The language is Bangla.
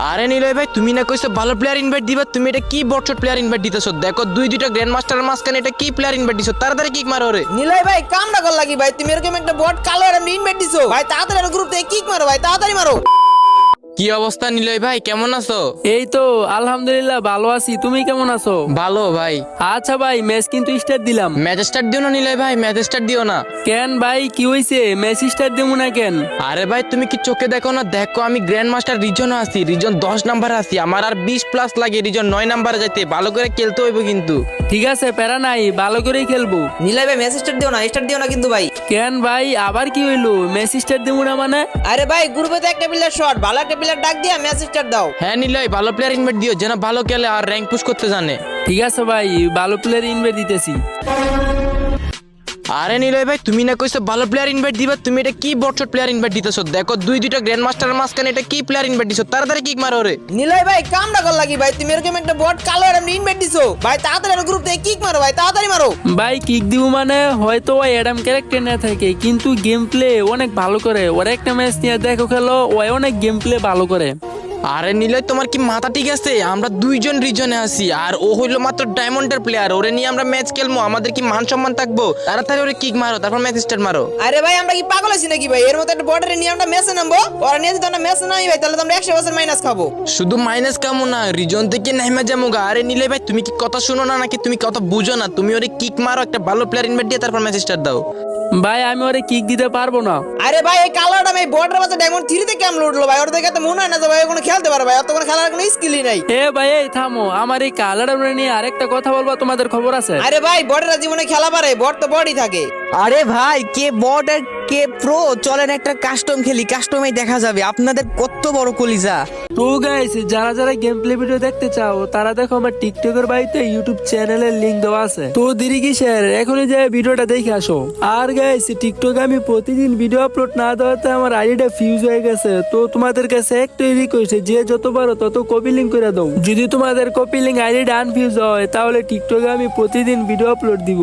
আরে নিলয় ভাই তুমি না কইছো ভালো প্লেয়ার ইনভাইট দিবা, তুমি এটা কি বটশট প্লেয়ার ইনভাইট দিতেছো? দেখো দুইটা গ্র্যান্ড মাস্টারের মাঝখানে এটা কি প্লেয়ার ইনভাইট দিছো? তাড়াতাড়ি কিক মারো রে। নিলয় ভাই কামটা কর লাগি ভাই, তুমি এরকম একটা বট কালো আর এমনি ইনভাইট দিছো ভাই, তাড়াতাড়ি গ্রুপ থেকে কিক মারো ভাই, তাড়াতাড়ি মারো। কি অবস্থা নিলয় ভাই, কেমন আছো? এই তো আলহামদুলিল্লাহ ভালো আছি, তুমি কেমন আছো? ভালো ভাই। আচ্ছা ভাই, ম্যাচ কিন্তু স্টার্ট দিলাম। ম্যাচ স্টার্ট দিও না নিলয় ভাই, ম্যাচ স্টার্ট দিও না। কেন ভাই, কি হইছে? ম্যাচ স্টার্ট দেবো না কেন? আরে ভাই তুমি কি চোখে দেখো না? দেখো আমি গ্র্যান্ড মাস্টার রিজন আছি, রিজন 10 নাম্বার আছি, আমার আর 20 প্লাস লাগে রিজন 9 নাম্বারে যাইতে। ভালো করে খেলতে হইব কিন্তু। ঠিক আছে, প্যারা নাই, ভালো করেই খেলবো। নিলয় ভাই ম্যাচ স্টার্ট দিও না কিন্তু ভাই। কেন ভাই, আবার কি হইলো? ম্যাচ স্টার্ট দেবো না মানে? আরে ভাই গ্রুপে তো একটা প্লেয়ার শর্ট, ভালো একটা প্লেয়ার ডাক দিয়া ম্যাচ স্টার্ট দাও। হ্যাঁ নিলয় ভালো প্লেয়ার ইনভাইট দিও, যেন ভালো খেলে আর র্যাঙ্ক পুশ করতে জানে। ঠিক আছে ভাই, ভালো প্লেয়ার ইনভাইট দিতেছি। আরে নিলয় ভাই তুমি না কইছো ভালো প্লেয়ার ইনভাইট দিবা, তুমি এটা কি বটশট প্লেয়ার ইনভাইট দিতেছো? দেখো দুইটা গ্র্যান্ড মাস্টারের মাঝখানে এটা কি প্লেয়ার ইনভাইট দিছো? তাড়াতাড়ি কিক মারো রে। নিলয় ভাই কামটা কর লাগি ভাই, তুমি এরকম একটা বট কালো আর এমনি ইনভাইট দিছো ভাই, তাড়াতাড়ি গ্রুপ থেকে কিক মারো ভাই, তাড়াতাড়ি মারো। ভাই কিক দিব মানে হয়তো ওই অ্যাডাম ক্যারেক্টার না থাকে, কিন্তু গেম প্লে অনেক ভালো করে। ওর একটা ম্যাচ নিয়ে দেখো খেলো, ওই অনেক গেম প্লে ভালো করে। আরে নিলয় তোমার কি মাথা ঠিক আছে? আমরা দুইজন রিজনে আছি আর ও হইলো মাত্র ডায়মন্ডের প্লেয়ার, ওরে নিয়ে আমরা ম্যাচ খেলবো, আমাদের কি মান সম্মান থাকবো? তাড়াতাড়ি ওরে কিক মারো, তারপর ম্যাচ স্টার্ট মারো। আরে ভাই আমরা কি পাগল আছি নাকি ভাই? এর মতো একটা বটের নিয়ে আমরা ম্যাচে নামবো, ওরা নিয়ে যদি আমরা ম্যাচে নামি ভাই তাহলে তো আমরা 100% মাইনাস খাবো। শুধু মাইনাস কামো না, রিজন থেকে নাইমা যামুগা। আরে নিলয় ভাই তুমি কি কথা শুনো না নাকি তুমি কথা বুঝো না? তুমি ওরে কিক মারো, একটা ভালো প্লেয়ার ইনভাইট দিয়ে তারপর ম্যাচ স্টার্ট দাও। ভাই আমি ওরে কিক দিতে পারবো না। আরে ভাই এই কালোটা এই বটের বাচ্চা ডায়মন্ড 3 তে কেমন উঠলো ভাই? ওর দেখে তো মনে হয় না যে ভাই কোনো খেলতে পারে ভাই, অত কোনো খেলার কোনো স্কিলই নাই। এ ভাই এই থামো, আমার এই কালার নিয়ে আরেকটা কথা বলবো, তোমাদের খবর আছে? আরে ভাই বটেরা জীবনে খেলা পারে, বট তো বডি থাকে। আরে ভাই কে বট আর কে প্রো, চলেন একটা কাস্টম খেলি, কাস্টমেই দেখা যাবে আপনাদের কত বড় কলিজা। তো গাইস, যারা যারা গেম প্লে ভিডিও দেখতে চাও তারা দেখো আমার টিকটকের বাড়িতে ইউটিউব চ্যানেলের লিংক দেওয়া আছে। তো দেরি কিসের, এখনই যে ভিডিওটা দেখে আসো। আর গাইস টিকটকে আমি প্রতিদিন ভিডিও আপলোড না দেওয়াতে আমার আইডিটা ফিউজ হয়ে গেছে। তো তোমাদের কাছে একটাই রিকোয়েস্ট, যে যত পারো তত কপি লিঙ্ক করে দাও। যদি তোমাদের কপি লিঙ্ক আইডিটা আনফিউজ হয় তাহলে টিকটকে আমি প্রতিদিন ভিডিও আপলোড দিব।